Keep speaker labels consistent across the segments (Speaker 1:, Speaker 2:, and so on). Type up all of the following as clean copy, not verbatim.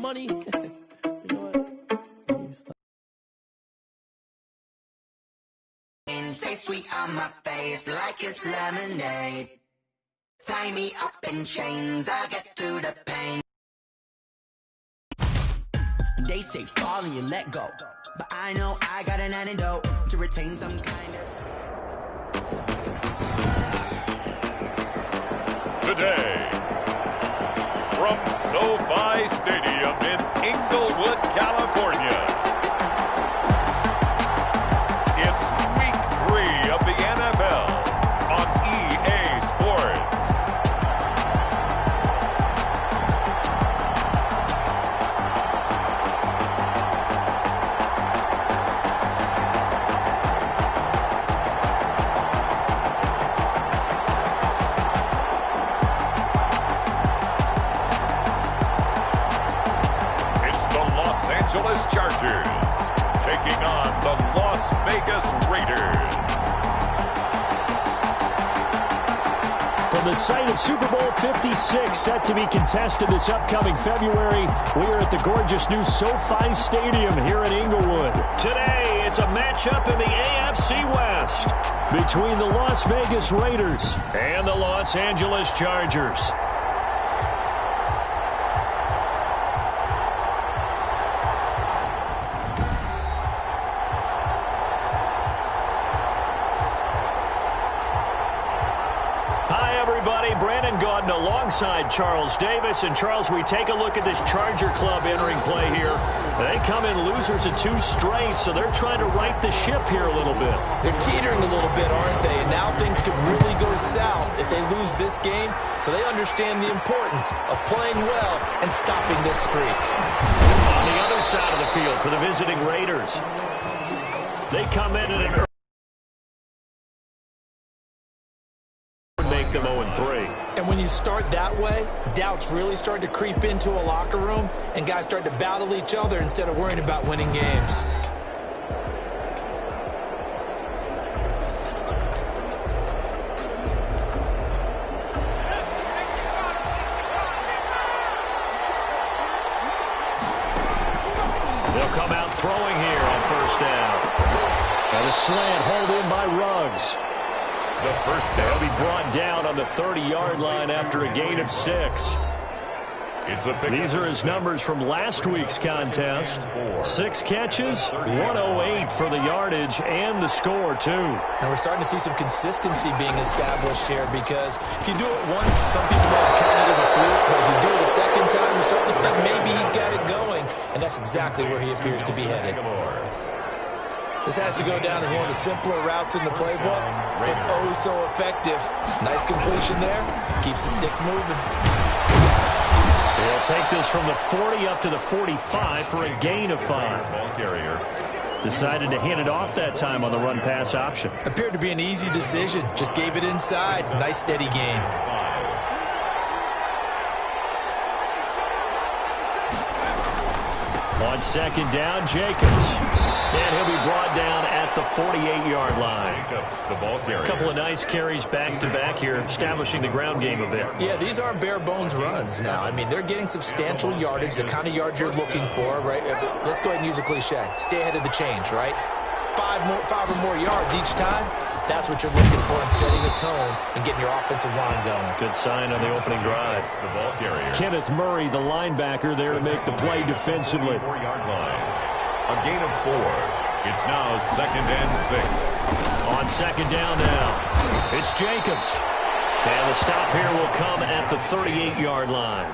Speaker 1: money. You know what?
Speaker 2: Taste sweet on my face like it's lemonade. Tie me up in chains, I'll get through the pain. They say fall and you let go, but I know I got an antidote to retain some kind of...
Speaker 3: Today, from SoFi Stadium in Inglewood, California, it's Week 3 of the NFL on EA Sports. Los Angeles Chargers taking on the Las Vegas Raiders.
Speaker 4: From the site of Super Bowl 56, set to be contested this upcoming February, we are at the gorgeous new SoFi Stadium here in Inglewood. Today, it's a matchup in the AFC West between the Las Vegas Raiders and the Los Angeles Chargers. Alongside Charles Davis. And Charles, we take a look at this Charger club entering play here. They come in losers of 2 straight, so they're trying to right the ship here a little bit.
Speaker 5: They're teetering a little bit, aren't they? And now things could really go south if they lose this game. So they understand the importance of playing well and stopping this streak.
Speaker 4: On the other side of the field for the visiting Raiders, they come in at an make them 0-3.
Speaker 5: And when you start that way, doubts really start to creep into a locker room, and guys start to battle each other instead of worrying about winning games.
Speaker 4: They'll come out throwing here on first down. And a slant hauled in by Ruggs.
Speaker 3: The first down.
Speaker 4: They'll be brought down on the 30-yard line after a gain of 6. These are his numbers from last week's contest. 6 catches, 108 for the yardage, and the score, too.
Speaker 5: And we're starting to see some consistency being established here, because if you do it once, some people might count it as a fluke, but if you do it a second time, you're starting to think maybe he's got it going, and that's exactly where he appears to be headed. This has to go down as one of the simpler routes in the playbook, but oh so effective. Nice completion there. Keeps the sticks moving.
Speaker 4: He'll take this from the 40 up to the 45 for a gain of 5.
Speaker 3: Ball carrier
Speaker 4: decided to hand it off that time on the run-pass option.
Speaker 5: Appeared to be an easy decision. Just gave it inside. Nice steady gain.
Speaker 4: On second down, Jacobs. And he'll be brought down at the 48-yard line.
Speaker 3: Jacobs, the ball carrier.
Speaker 4: A couple of nice carries back-to-back here, establishing the ground game a bit.
Speaker 5: Yeah, these aren't bare-bones runs now. I mean, they're getting substantial yardage, the kind of yards you're looking for, right? Let's go ahead and use a cliche. Stay ahead of the change, right? 5 or more yards each time. That's what you're looking for in setting a tone and getting your offensive line going.
Speaker 4: Good sign on the opening drive.
Speaker 3: The ball carrier.
Speaker 4: Kenneth Murray, the linebacker, there to make the play defensively.
Speaker 3: 4-yard line. A gain of 4. It's now 2nd and 6.
Speaker 4: On second down now, it's Jacobs. And the stop here will come at the 38-yard line.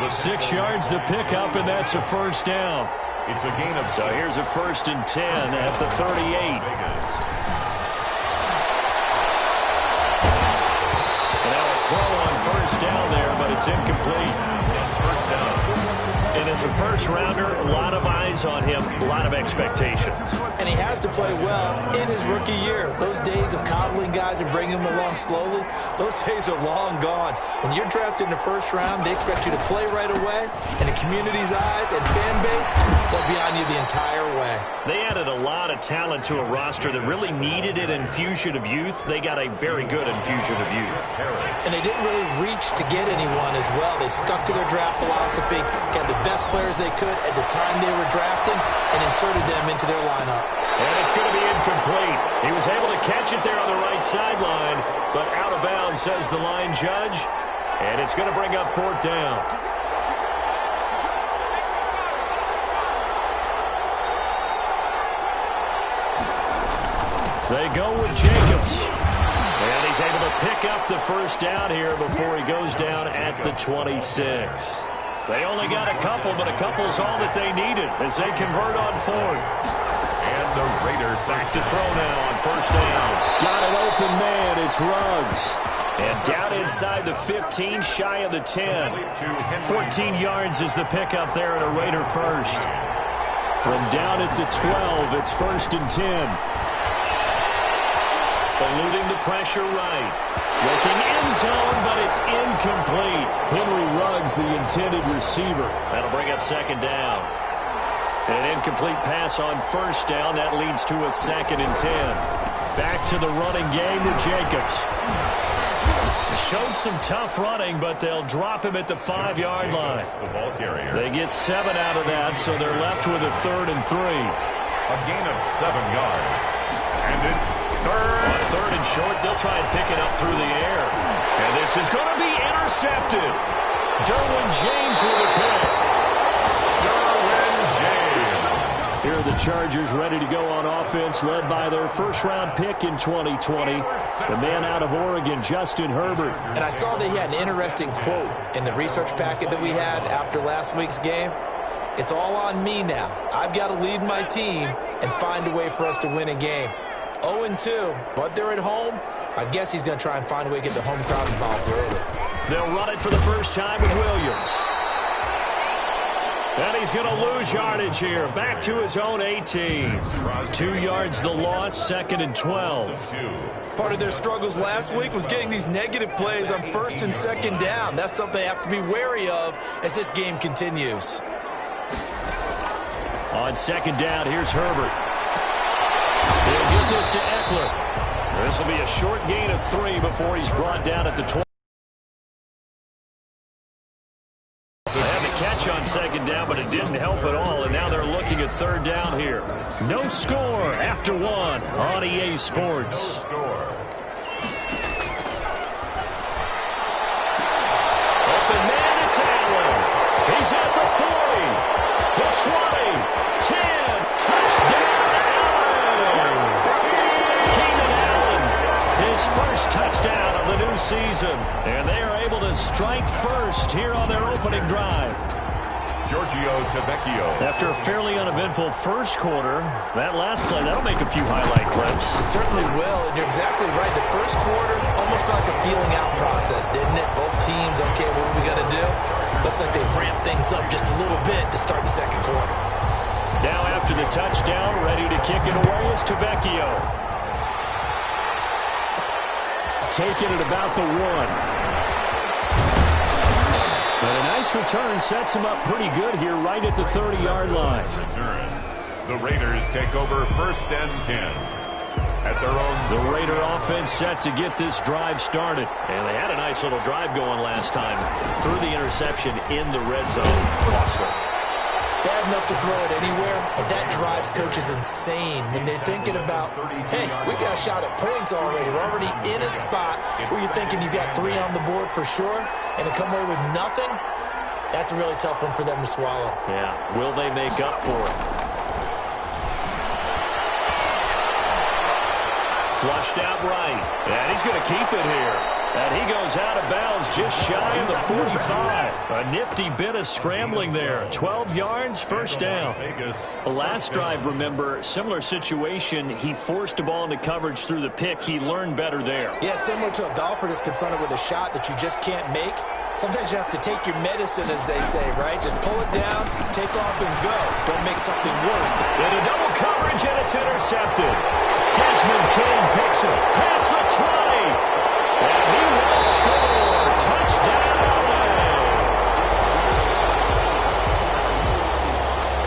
Speaker 4: The 6 yards the pickup, and that's a first down.
Speaker 3: It's a gain of 6.
Speaker 4: So here's a 1st and 10 at the 38. Throw on first down there, but it's incomplete.
Speaker 3: First down.
Speaker 4: And as a first-rounder, a lot of eyes on him, a lot of expectations.
Speaker 5: And he has to play well in his rookie year. Those days of coddling guys and bringing them along slowly, those days are long gone. When you're drafted in the first round, they expect you to play right away. And the community's eyes and fan base, they'll be on you the entire way.
Speaker 4: They added a lot of talent to a roster that really needed an infusion of youth. They got a very good infusion of youth.
Speaker 5: And they didn't really reach to get anyone as well. They stuck to their draft philosophy, got the best players they could at the time they were drafting and inserted them into their lineup.
Speaker 4: And it's going to be incomplete. He was able to catch it there on the right sideline, but out of bounds, says the line judge. And it's going to bring up fourth down. They go with Jacobs. And he's able to pick up the first down here before he goes down at the 26. They only got a couple, but a couple's all that they needed as they convert on fourth.
Speaker 3: And the Raiders
Speaker 4: Back to throw now on first down. Got an open man. It's Ruggs. And down inside the 15, shy of the 10. 14 yards is the pickup there and a Raider first. From down at the 12, it's first and 10. Eluding the pressure right. Looking end zone, but it's incomplete. Henry Ruggs, the intended receiver. That'll bring up second down. An incomplete pass on first down. That leads to a second and 10. Back to the running game with Jacobs. Showed some tough running, but they'll drop him at the 5-yard line. They get 7 out of that, so they're left with a 3rd and 3.
Speaker 3: A gain of 7 yards. And it's
Speaker 4: third and short. They'll try and pick it up through the air. And this is going to be intercepted. Derwin James with a pick.
Speaker 3: Derwin James.
Speaker 4: Here are the Chargers ready to go on offense, led by their first-round pick in 2020, the man out of Oregon, Justin Herbert.
Speaker 5: And I saw that he had an interesting quote in the research packet that we had after last week's game. It's all on me now. I've got to lead my team and find a way for us to win a game. 0-2, but they're at home. I guess he's going to try and find a way to get the home crowd involved early.
Speaker 4: They'll run it for the first time with Williams. And he's going to lose yardage here. Back to his own 18. 2 yards the loss, 2nd and 12.
Speaker 5: Part of their struggles last week was getting these negative plays on 1st and 2nd down. That's something they have to be wary of as this game continues.
Speaker 4: On 2nd down, here's Herbert. He'll give this to Eckler. This will be a short gain of 3 before he's brought down at the 20. They had the catch on 2nd down, but it didn't help at all, and now they're looking at 3rd down here. No score after 1 on EA Sports. Open man, it's Allen. He's at the 40, the 20, 10, touchdown, Allen. Keenan Allen, his first touchdown of the new season, and they are able to strike first here on their opening drive.
Speaker 3: Giorgio Tavecchio.
Speaker 4: After a fairly uneventful first quarter, that last play, that'll make a few highlight clips.
Speaker 5: It certainly will, and you're exactly right. The first quarter almost felt like a feeling out process, didn't it? Both teams, okay, what are we going to do? Looks like they've ramped things up just a little bit to start the second quarter.
Speaker 4: Now after the touchdown, ready to kick it away is Tavecchio. Taking it about the 1. But a nice return sets him up pretty good here right at the 30-yard line.
Speaker 3: The Raiders take over 1st and 10 at their own.
Speaker 4: The Raider offense set to get this drive started. And they had a nice little drive going last time. Threw the interception in the red zone. Costly.
Speaker 5: Bad enough to throw it anywhere, but that drives coaches insane when they're thinking about, hey, we got a shot at points already. We're already in a spot where you're thinking you got 3 on the board for sure, and to come away with nothing, that's a really tough one for them to swallow.
Speaker 4: Yeah, will they make up for it? Flushed out right, and he's going to keep it here. And he goes out of bounds just shy of the 45. A nifty bit of scrambling there. 12 yards, first down. The last drive, remember, similar situation. He forced a ball into coverage through the pick. He learned better there.
Speaker 5: Yeah, similar to a golfer that's confronted with a shot that you just can't make. Sometimes you have to take your medicine, as they say, right? Just pull it down, take off, and go. Don't make something worse.
Speaker 4: Into double coverage, and it's intercepted. Desmond King picks it. Past the 20. And he will score. Touchdown, LA.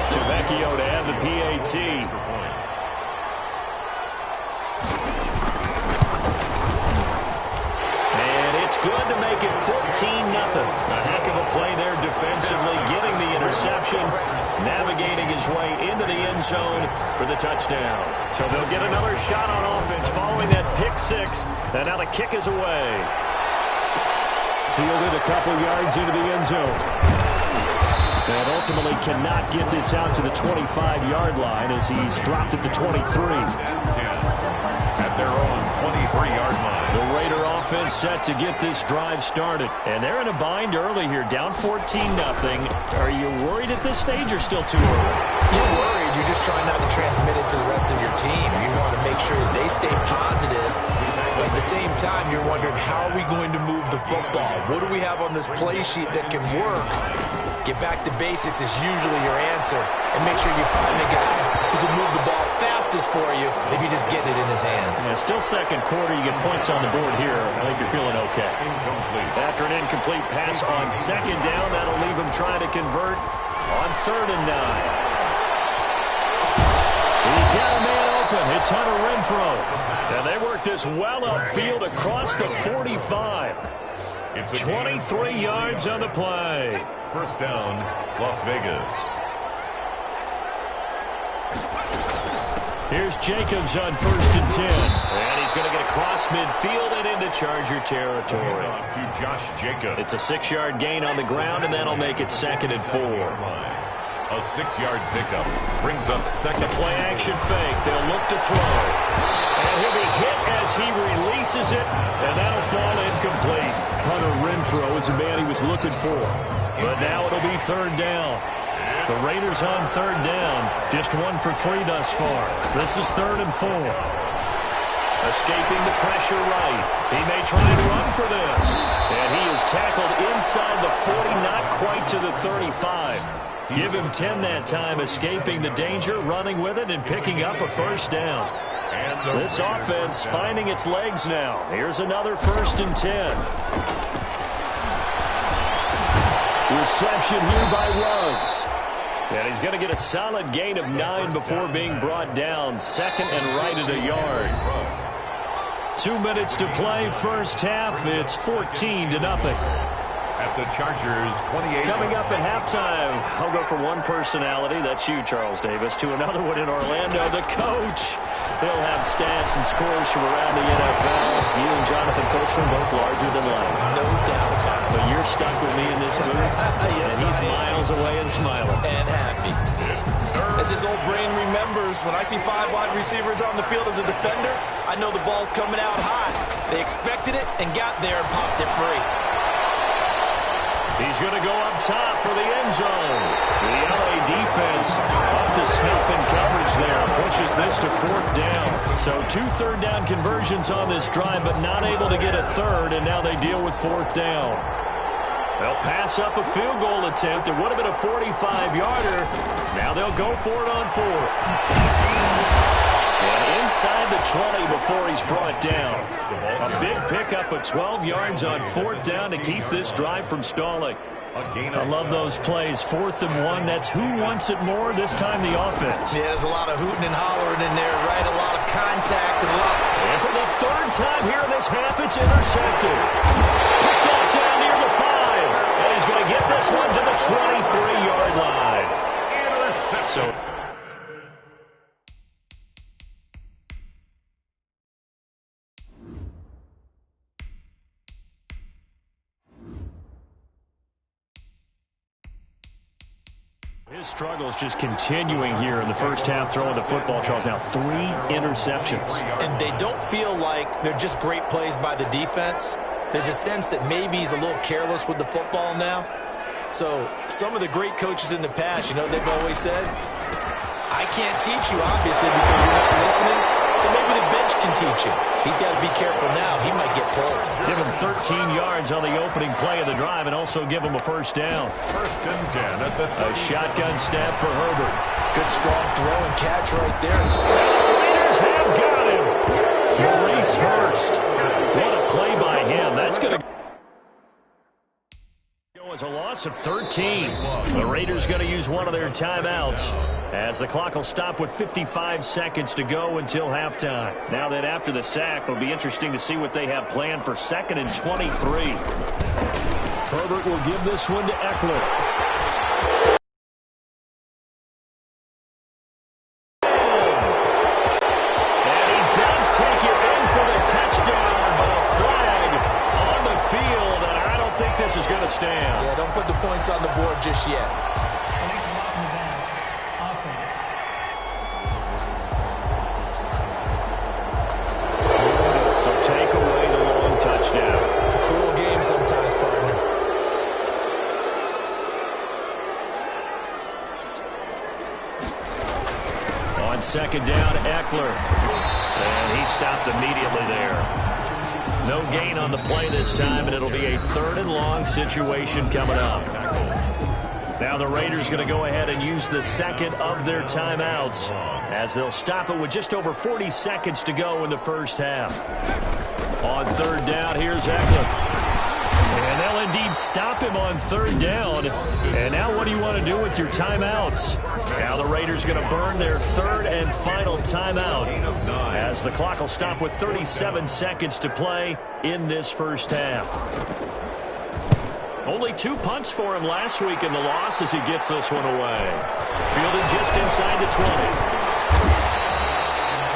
Speaker 4: Tavecchio to add the PAT. And it's good to make it 14-0. A heck of a play there defensively, getting the interception. reception, navigating his way into the end zone for the touchdown.
Speaker 6: So they'll get another shot on offense following that pick six, and now the kick is away.
Speaker 4: Fielded a couple yards into the end zone. And ultimately cannot get this out to the 25-yard line as he's dropped at the 23.
Speaker 3: At their own 23-yard line.
Speaker 4: The Raider offense set to get this drive started. And they're in a bind early here, down 14-0. Are you worried at this stage or still too early?
Speaker 5: You're worried. You're just trying not to transmit it to the rest of your team. You want to make sure that they stay positive. But at the same time, you're wondering, how are we going to move the football? What do we have on this play sheet that can work? Get back to basics is usually your answer. And make sure you find the guy who can move the ball fastest for you if you just get it in his hands.
Speaker 4: Yeah, still second quarter. You get points on the board here. I think you're feeling okay. After an incomplete pass on second down, that'll leave him trying to convert on 3rd and 9. He's got a man open. It's Hunter Renfrow. And they work this well upfield across the 45. 23 yards on the play.
Speaker 3: First down, Las Vegas.
Speaker 4: Here's Jacobs on 1st and 10. And he's going to get across midfield and into Charger territory.
Speaker 3: To Josh Jacobs.
Speaker 4: It's a 6-yard gain on the ground, and that'll make it 2nd and 4.
Speaker 3: A 6-yard pickup brings up second.
Speaker 4: The play action fake. They'll look to throw. And he'll be hit as he releases it, and that'll fall incomplete. Hunter Renfrow is the man he was looking for. But now it'll be 3rd down. The Raiders on 3rd down. Just 1 for 3 thus far. This is 3rd and 4. Escaping the pressure right. He may try and run for this. And he is tackled inside the 40, not quite to the 35. Give him 10 that time, escaping the danger, running with it, and picking up a 1st down. This offense finding its legs now. Here's another 1st and 10. Reception here by Ruggs. And he's going to get a solid gain of 9 before being brought down. 2nd and right at a yard. 2 minutes to play, first half. It's 14-0.
Speaker 3: At the Chargers 28.
Speaker 4: Coming up at halftime, I'll go from one personality, that's you, Charles Davis, to another one in Orlando, the coach. He'll have stats and scores from around the NFL. You and Jonathan Coachman both larger than life.
Speaker 5: No doubt about it.
Speaker 4: But you're stuck with me in this booth,
Speaker 5: Yes,
Speaker 4: and he's
Speaker 5: I am.
Speaker 4: miles away and smiling.
Speaker 5: And happy. As his old brain remembers, when I see 5 wide receivers on the field as a defender, I know the ball's coming out high. They expected it and got there and popped it free.
Speaker 4: He's going to go up top for the end zone. The LA defense up to snuff in coverage there. Pushes this to 4th down. So 2 third-down conversions on this drive, but not able to get a 3rd, and now they deal with 4th down. They'll pass up a field goal attempt. It would have been a 45-yarder. Now they'll go for it on 4th. And inside the 20 before he's brought down. A big pickup of 12 yards on 4th down to keep this drive from stalling. I love those plays. 4th and 1. That's who wants it more, this time the offense.
Speaker 5: Yeah, there's a lot of hooting and hollering in there, right? A lot of contact and a lot.
Speaker 4: And for the 3rd time here in this half, it's intercepted. Picked up down near the 5. And he's going to get this one to the 23-yard line. So his struggles just continuing here in the first half, throwing the football. Charles, now 3 interceptions.
Speaker 5: And they don't feel like they're just great plays by the defense. There's a sense that maybe he's a little careless with the football now. So some of the great coaches in the past, you know, they've always said, I can't teach you, obviously, because you're not listening. So maybe the bench can teach you. He's got to be careful now. He might get pulled.
Speaker 4: Give him 13 yards on the opening play of the drive and also give him a 1st down.
Speaker 3: 1st and 10 at the
Speaker 4: A shotgun snap for Herbert.
Speaker 5: Good strong throw and catch right there.
Speaker 4: Raiders have got him. Maurice Hurst. What a play by him. That's going to go as a loss of 13. The Raiders going to use one of their timeouts as the clock will stop with 55 seconds to go until halftime. Now that after the sack, it'll be interesting to see what they have planned for 2nd and 23. Herbert will give this one to Eckler.
Speaker 6: On second down, Eckler. And he stopped immediately there. No gain on the play this time, and it'll be a 3rd and long situation coming up. Now the Raiders going to go ahead and use the second of their timeouts as they'll stop it with just over 40 seconds to go in the first half. On 3rd down, here's Eckler. And they'll indeed stop him on 3rd down. And now what do you want to do with your timeouts? Now the Raiders going to burn their 3rd and final timeout as the clock will stop with 37 seconds to play in this first half. Only 2 punts for him last week in the loss as he gets this one away. Fielded just inside the 20.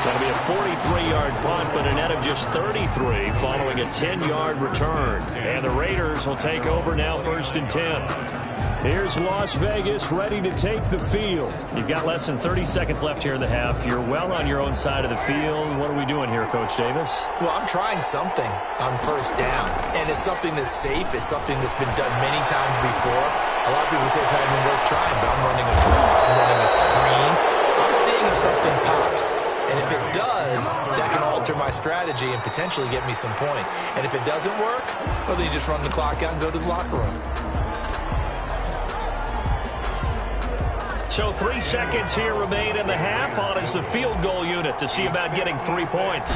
Speaker 6: That'll be a 43-yard punt, but a net of just 33 following a 10-yard return. And the Raiders will take over now 1st and 10. Here's Las Vegas ready to take the field. You've got less than 30 seconds left here in the half. You're well on your own side of the field. What are we doing here, Coach Davis?
Speaker 5: Well, I'm trying something on 1st down, and it's something that's safe. It's something that's been done many times before. A lot of people say it's not even worth trying, but I'm running a draw. I'm running a screen. I'm seeing if something pops. And if it does, that can alter my strategy and potentially get me some points. And if it doesn't work, well, then you just run the clock out and go to the locker room.
Speaker 6: So 3 seconds here remain in the half. On is the field goal unit to see about getting 3 points.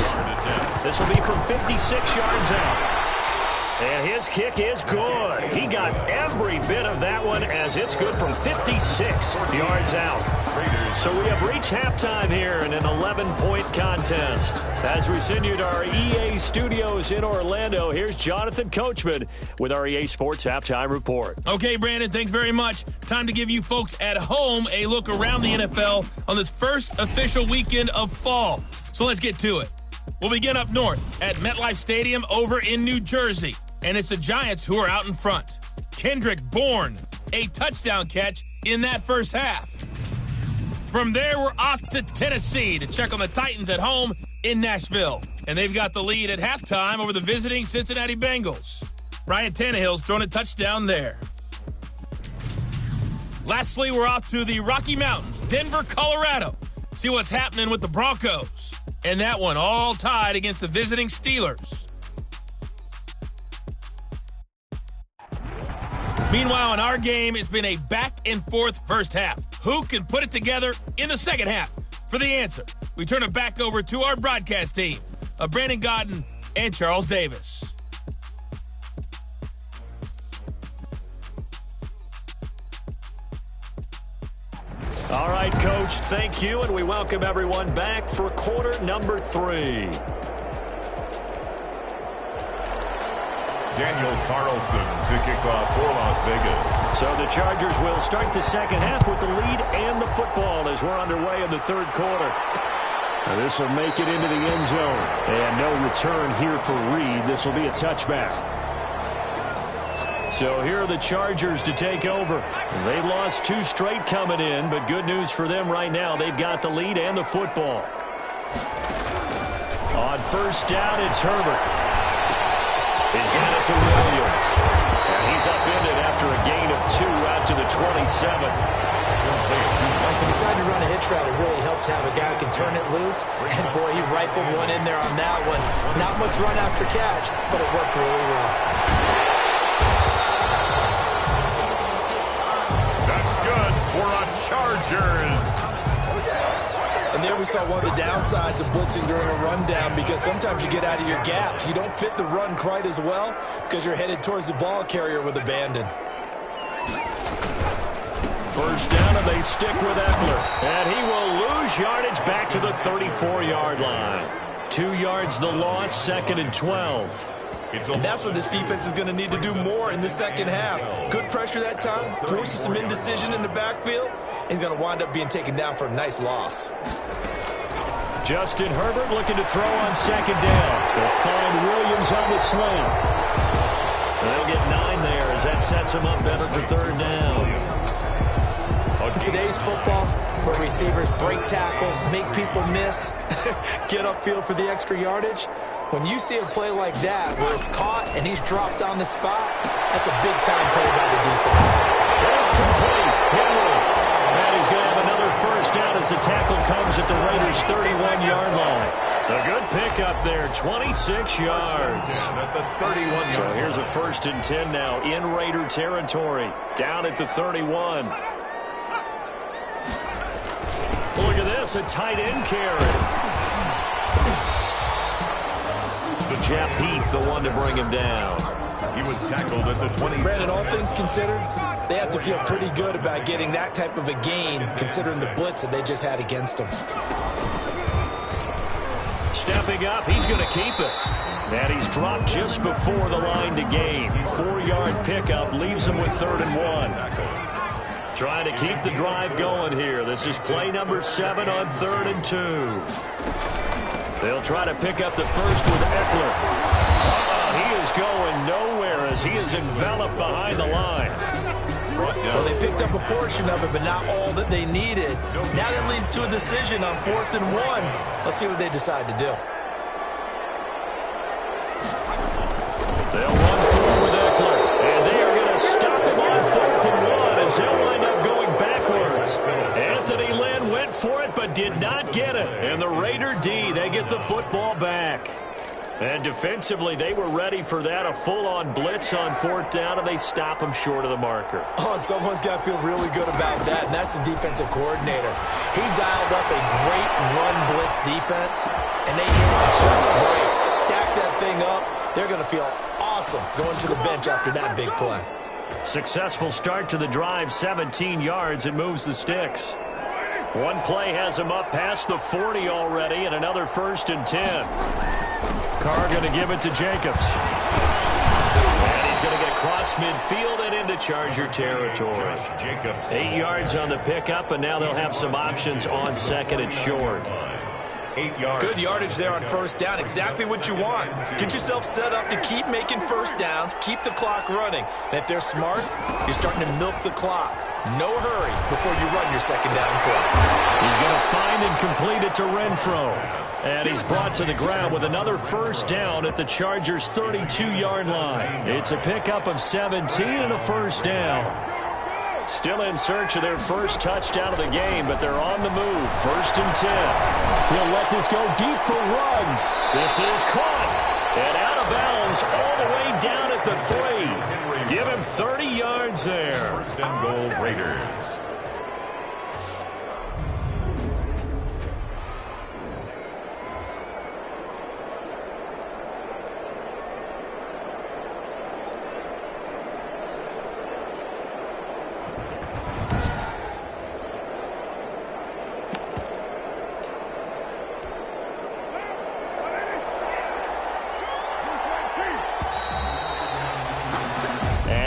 Speaker 6: This will be from 56 yards out. And his kick is good. He got every bit of that one as it's good from 56 yards out. So we have reached halftime here in an 11-point contest. As we send you to our EA studios in Orlando, here's Jonathan Coachman with our EA Sports Halftime Report.
Speaker 7: Okay, Brandon, thanks very much. Time to give you folks at home a look around the NFL on this first official weekend of fall. So let's get to it. We'll begin up north at MetLife Stadium over in New Jersey. And it's the Giants who are out in front. Kendrick Bourne, a touchdown catch in that first half. From there, we're off to Tennessee to check on the Titans at home in Nashville. And they've got the lead at halftime over the visiting Cincinnati Bengals. Ryan Tannehill's thrown a touchdown there. Lastly, we're off to the Rocky Mountains, Denver, Colorado. See what's happening with the Broncos. And that one all tied against the visiting Steelers. Meanwhile, in our game, it's been a back-and-forth first half. Who can put it together in the second half? For the answer, we turn it back over to our broadcast team of Brandon Godden and Charles Davis.
Speaker 6: All right, Coach, thank you, and we welcome everyone back for quarter number 3.
Speaker 3: Daniel Carlson to kick off for Las Vegas.
Speaker 6: So the Chargers will start the second half with the lead and the football as we're underway in the 3rd quarter. This will make it into the end zone. And no return here for Reed. This will be a touchback. So here are the Chargers to take over. They've lost 2 straight coming in, but good news for them right now. They've got the lead and the football. On 1st down, it's Herbert. He's got it to Williams. And he's upended after a gain of 2 out to the 27.
Speaker 5: He decided to run a hitch route. It really helps to have a guy who can turn it loose. And, boy, he rifled one in there on that one. Not much run after catch, but it worked really well.
Speaker 3: That's good for a Chargers.
Speaker 5: And there we saw one of the downsides of blitzing during a rundown because sometimes you get out of your gaps. You don't fit the run quite as well because you're headed towards the ball carrier with abandon.
Speaker 6: 1st down, and they stick with Eckler. And he will lose yardage back to the 34-yard line. 2 yards the loss, 2nd and 12.
Speaker 5: And that's what this defense is going to need to do more in the second half. Good pressure that time, forces some indecision in the backfield. He's going to wind up being taken down for a nice loss.
Speaker 6: Justin Herbert looking to throw on 2nd down. They'll find Williams on the sling. They'll get 9 there as that sets him up better for 3rd down.
Speaker 5: In today's football, where receivers break tackles, make people miss, get upfield for the extra yardage, when you see a play like that where it's caught and he's dropped on the spot, that's a big-time play by the defense.
Speaker 6: It's complete. Henry. And he's going to have another 1st down as the tackle comes at the A good pickup there, 26 yards.
Speaker 3: At the 31-yard
Speaker 6: So here's a 1st and 10 now in Raider territory, down at the 31. Look at this, a tight end carry. Jeff Heath, the one to bring him down.
Speaker 3: He was tackled at the 20.
Speaker 5: Brandon, all things considered, they have to feel pretty good about getting that type of a gain, considering the blitz that they just had against them.
Speaker 6: Stepping up, he's going to keep it. And he's dropped just before the line to gain. 4-yard pickup leaves him with 3rd and 1. Trying to keep the drive going here. This is play number 7 on 3rd and 2. They'll try to pick up the first with Eckler. He is going nowhere as he is enveloped behind the line.
Speaker 5: Well, they picked up a portion of it, but not all that they needed. Now that leads to a decision on 4th and 1. Let's see what they decide to do.
Speaker 6: They'll run forward with Eckler, and they are going to stop him on 4th and 1 as they'll wind up going backwards. Anthony Lynn went for it but did not get it. And the Raider D, they get the football back. And defensively, they were ready for that, a full-on blitz on 4th down, and they stop him short of the marker.
Speaker 5: Oh, and someone's got to feel really good about that, and that's the defensive coordinator. He dialed up a great run-blitz defense, and they hit it just right. Stack that thing up. They're going to feel awesome going to the bench after that big play.
Speaker 6: Successful start to the drive, 17 yards, and moves the sticks. One play has him up past the 40 already, and another 1st and 10. Carr going to give it to Jacobs. And he's going to get across midfield and into Charger territory. 8 yards on the pickup, and now they'll have some options on 2nd and short.
Speaker 3: 8 yards.
Speaker 5: Good yardage there on 1st down. Exactly what you want. Get yourself set up to keep making 1st downs, keep the clock running. And if they're smart, you're starting to milk the clock. No hurry before you run your 2nd down play.
Speaker 6: He's going to find and complete it to Renfro. And he's brought to the ground with another 1st down at the Chargers' 32-yard line. It's a pickup of 17 and a 1st down. Still in search of their first touchdown of the game, but they're on the move. 1st and 10. He'll let this go deep for Ruggs. This is caught. And out of bounds all the way down at the 3. Give him 30 yards there.
Speaker 3: 1st and goal, Raiders.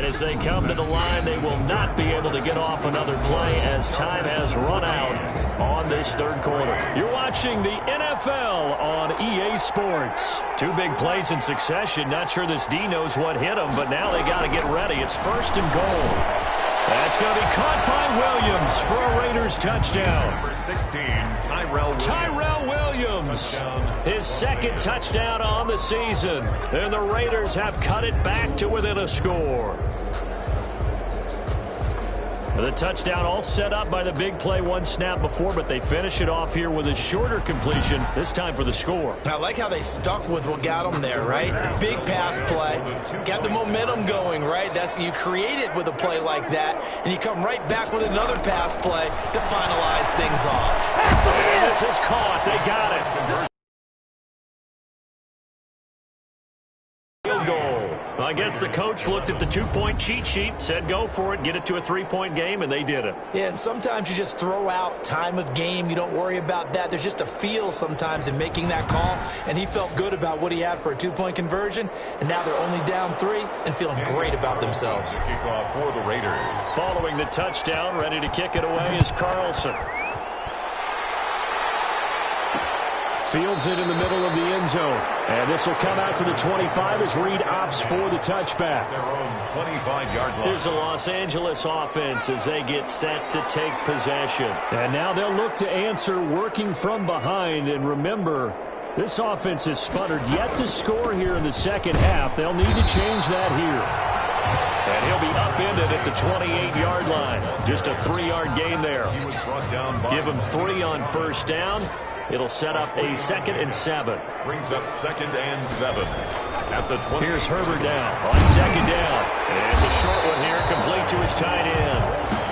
Speaker 6: As they come to the line, they will not be able to get off another play as time has run out on this 3rd quarter. You're watching the NFL on EA Sports. 2 big plays in succession. Not sure this D knows what hit him, but now they got to get ready. It's 1st and goal. That's going to be caught by Williams for a Raiders touchdown.
Speaker 3: Number 16, Tyrell
Speaker 6: Williams. His 2nd touchdown on the season. And the Raiders have cut it back to within a score. The touchdown all set up by the big play 1 snap before, but they finish it off here with a shorter completion, this time for the score.
Speaker 5: I like how they stuck with what got them there, right? Big pass play. Got the momentum going, right? You create it with a play like that, and you come right back with another pass play to finalize things off.
Speaker 6: And this is caught. They got it. Field goal. Well, I guess the coach looked at the 2-point cheat sheet, said go for it, get it to a 3-point game, and they did it.
Speaker 5: Yeah, and sometimes you just throw out time of game. You don't worry about that. There's just a feel sometimes in making that call, and he felt good about what he had for a 2-point conversion, and now they're only down 3 and feeling great about themselves.
Speaker 3: Kickoff for the Raiders.
Speaker 6: Following the touchdown, ready to kick it away is Carlson. Fields it in the middle of the end zone. And this will come out to the 25 as Reed opts for the touchback.
Speaker 3: Their own 25-yard line.
Speaker 6: Here's the Los Angeles offense as they get set to take possession. And now they'll look to answer working from behind. And remember, this offense has sputtered yet to score here in the 2nd half. They'll need to change that here. And he'll be upended at the 28-yard line. Just a 3-yard gain there.
Speaker 3: He was brought down by
Speaker 6: Give him 3 on 1st down. It'll set up a 2nd and 7.
Speaker 3: Brings up 2nd and 7. At the 20.
Speaker 6: Here's Herbert down on 2nd down. And it's a short one here, complete to his tight end.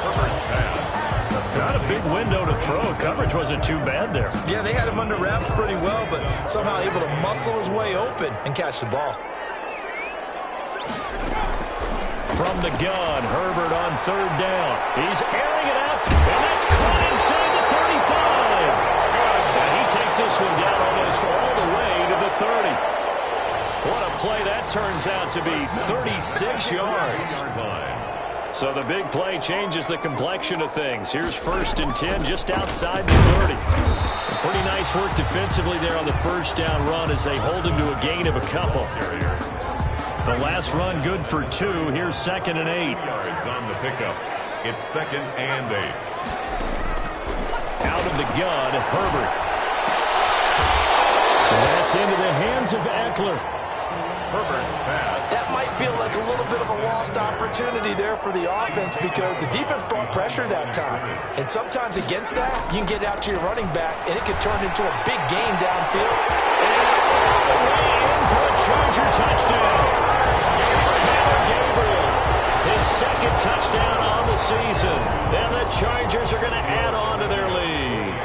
Speaker 3: Herbert's pass.
Speaker 6: Not a big window to throw. Coverage wasn't too bad there.
Speaker 5: Yeah, they had him under wraps pretty well, but somehow able to muscle his way open and catch the ball.
Speaker 6: From the gun, Herbert on 3rd down. He's airing it out, and that's caught inside the 35. And he takes this one down almost all the way to the 30. What a play that turns out to be, 36 yards. So the big play changes the complexion of things. Here's 1st and 10 just outside the 30. And pretty nice work defensively there on the 1st down run as they hold him to a gain of a couple. The last run good for 2. Here's 2nd and 8.
Speaker 3: Yards on the pickup. It's 2nd and 8.
Speaker 6: Out of the gun, Herbert. And that's into the hands of Eckler.
Speaker 3: Herbert's pass.
Speaker 5: That might feel like a little bit of a lost opportunity there for the offense because the defense brought pressure that time. And sometimes against that, you can get out to your running back, and it can turn into a big gain downfield.
Speaker 6: And way in for a Charger touchdown. Taylor Gabriel, his 2nd touchdown on the season. And the Chargers are going to add on to their lead.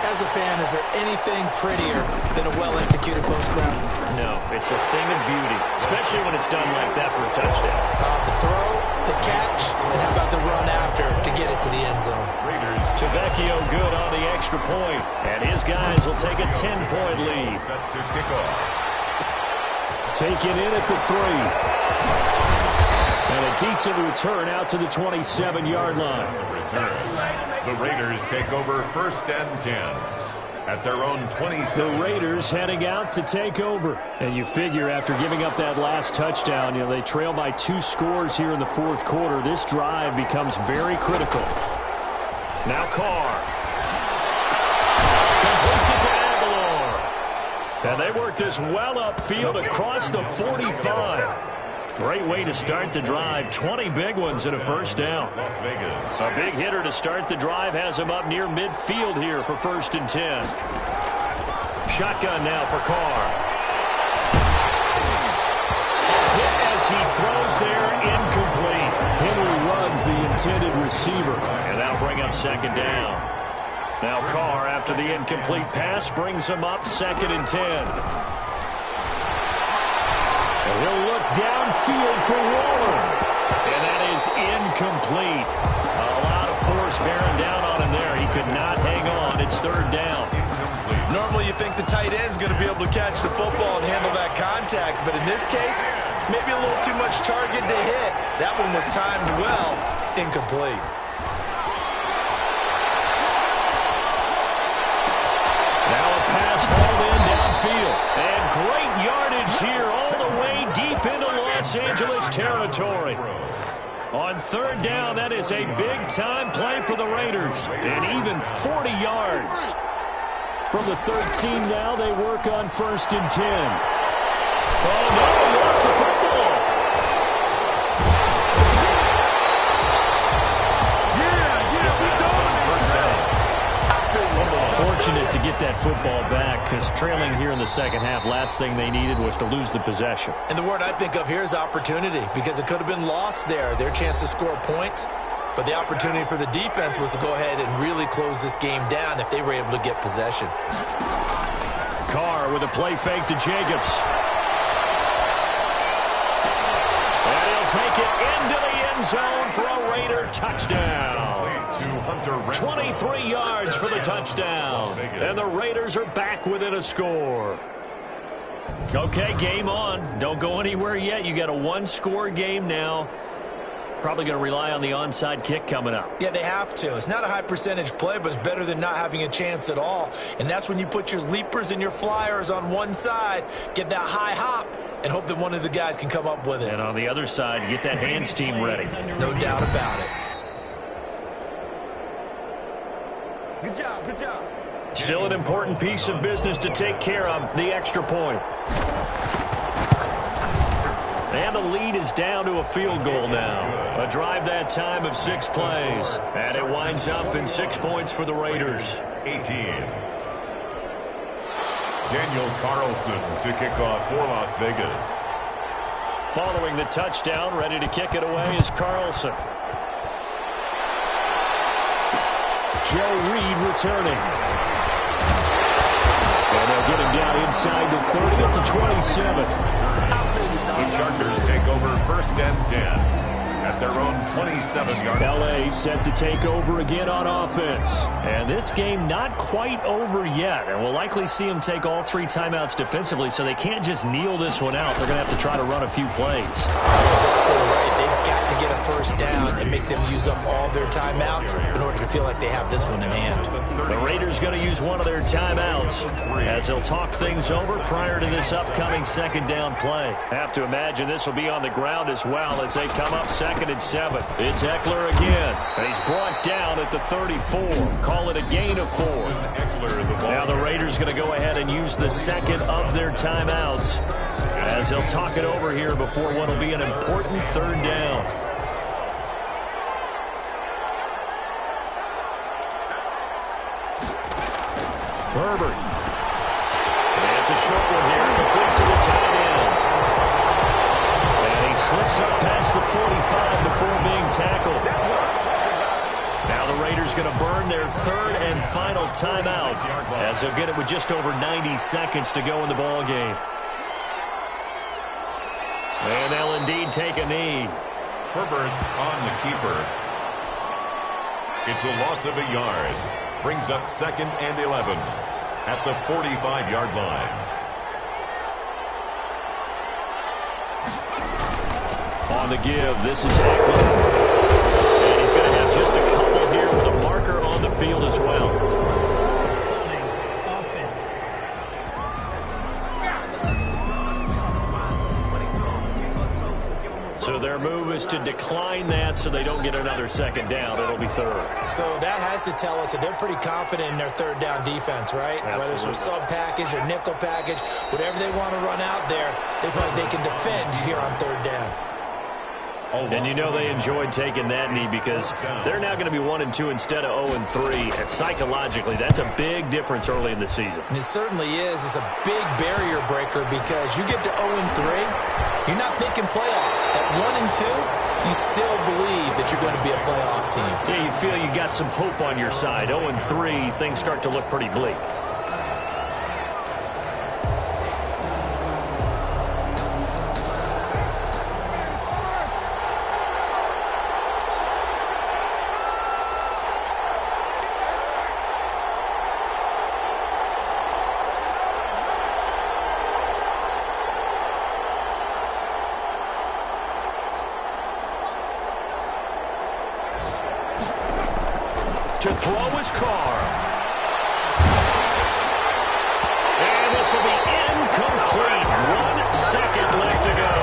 Speaker 5: As a fan, is there anything prettier than a well-executed post-round?
Speaker 6: No, it's a thing of beauty, especially when it's done like that for a touchdown.
Speaker 5: The throw, the catch, and how about the run after to get it to the end zone?
Speaker 6: Tavecchio good on the extra point, and his guys will take a 10-point lead.
Speaker 3: Set to kick off.
Speaker 6: Taken in at the 3. And a decent return out to the 27-yard line.
Speaker 3: The Raiders take over 1st and 10 at their own 27.
Speaker 6: The Raiders heading out to take over. And you figure after giving up that last touchdown, they trail by 2 scores here in the 4th quarter. This drive becomes very critical. Now Carr. Completes it to Aguilar. And they work this well upfield across the 45. Great way to start the drive. 20 big ones and a 1st down.
Speaker 3: Las Vegas.
Speaker 6: A big hitter to start the drive has him up near midfield here for 1st and 10. Shotgun now for Carr. Hit as he throws there, incomplete. Henry Ruggs, the intended receiver. And that'll bring up 2nd down. Now Carr, after the incomplete pass, brings him up 2nd and 10. He'll look downfield for Waller. And that is incomplete. A lot of force bearing down on him there. He could not hang on. It's 3rd down.
Speaker 5: Normally you think the tight end's going to be able to catch the football and handle that contact, but in this case, maybe a little too much target to hit. That one was timed well, incomplete.
Speaker 6: Now a pass hauled in downfield. And great yardage here all the way deep into Los Angeles territory. On 3rd down, that is a big-time play for the Raiders. And even 40 yards. From the 13 now, they work on 1st and 10. Oh, no, he lost the football. Fortunate to get that football back because trailing here in the 2nd half, last thing they needed was to lose the possession.
Speaker 5: And the word I think of here is opportunity because it could have been lost there, their chance to score points. But the opportunity for the defense was to go ahead and really close this game down if they were able to get possession.
Speaker 6: Carr with a play fake to Jacobs. And he'll take it into the end zone for a Raider touchdown. 23 yards for the touchdown. And the Raiders are back within a score. Okay, game on. Don't go anywhere yet. You got a 1-score game now. Probably going to rely on the onside kick coming up.
Speaker 5: Yeah, they have to. It's not a high percentage play, but it's better than not having a chance at all. And that's when you put your leapers and your flyers on one side, get that high hop, and hope that one of the guys can come up with it.
Speaker 6: And on the other side, get that hands team ready.
Speaker 5: No doubt about it.
Speaker 8: Good job, good job.
Speaker 6: Still an important piece of business to take care of, the extra point. And the lead is down to a field goal now. A drive that time of 6 plays. And it winds up in 6 points for the Raiders.
Speaker 3: 18. Daniel Carlson to kick off for Las Vegas.
Speaker 4: Following the touchdown, ready to kick it away is Carlson. Joe Reed returning. And they'll get him down inside the 30 up to 27.
Speaker 3: The Chargers take over 1st and 10 at their own 27-yard line.
Speaker 4: LA set to take over again on offense. And this game not quite over yet. And we'll likely see them take all 3 timeouts defensively, so they can't just kneel this one out. They're going to have to try to run a few plays.
Speaker 5: Exactly right. They've got to get a first down and make them use up all their timeouts in order to feel like they have this one in hand.
Speaker 4: The Raiders going to use one of their timeouts as they'll talk things over prior to this upcoming 2nd down play. Have to imagine this will be on the ground as well as they come up 2nd and 7. It's Eckler again. And he's brought down at the 34. Call it a gain of 4. Now the Raiders going to go ahead and use the 2nd of their timeouts as they'll talk it over here before what will be an important 3rd down. Herbert. And it's a short one here, complete to the tight end. And he slips up past the 45 before being tackled. Now the Raiders going to burn their 3rd and final timeout as they'll get it with just over 90 seconds to go in the ball game. And they'll indeed take a knee.
Speaker 3: Herbert on the keeper. It's a loss of a yard. Brings up 2nd and 11 at the 45-yard line.
Speaker 4: On the give, this is Eckler. And he's going to have just a couple here with a marker on the field as well.
Speaker 9: Offense.
Speaker 4: So their move is to decline that so they don't get another 2nd down. It'll be 3rd.
Speaker 5: So that has to tell us that they're pretty confident in their 3rd down defense, right?
Speaker 4: Absolutely.
Speaker 5: Whether it's a sub package or nickel package, whatever they want to run out there, they feel like they can defend here on 3rd down.
Speaker 4: And you know they enjoyed taking that knee because they're now going to be 1-2 instead of 0-3. And psychologically, that's a big difference early in the season.
Speaker 5: And it certainly is. It's a big barrier breaker because you get to 0-3, you're not thinking playoffs. At 1-2, you still believe that you're going to be a playoff team.
Speaker 4: Yeah, you feel you got some hope on your side. 0-3, things start to look pretty bleak. To throw his car. And this will be incomplete. 1 second left to go.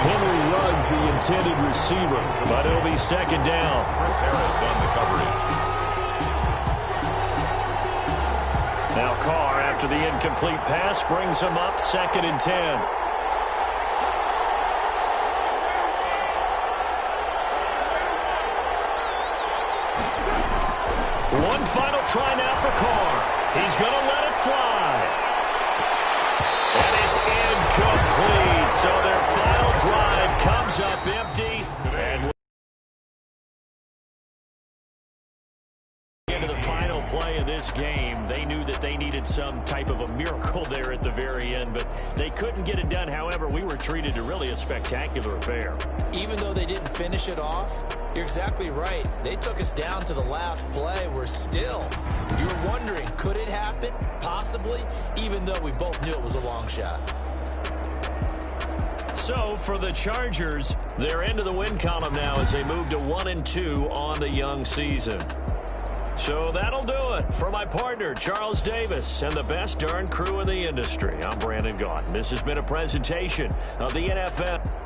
Speaker 4: Henry Ruggs, the intended receiver, but it'll be 2nd down.
Speaker 3: Chris Harris on the coverage.
Speaker 4: Now Carr, after the incomplete pass, brings him up 2nd and 10. One final try now for Carr. He's going to let it fly. And it's incomplete. So their final drive comes up empty. And into the final play of this game, they knew that they needed some type of a miracle there at the very end, but they couldn't get it done. However, we were treated to really a spectacular affair.
Speaker 5: Even though they didn't finish it off, you're exactly right. They took us down to the last play. We're still, you were wondering, could it happen? Possibly, even though we both knew it was a long shot.
Speaker 4: So for the Chargers, they're into the win column now as they move to 1-2 on the young season. So that'll do it. For my partner, Charles Davis, and the best darn crew in the industry, I'm Brandon Gaudin. This has been a presentation of the NFL.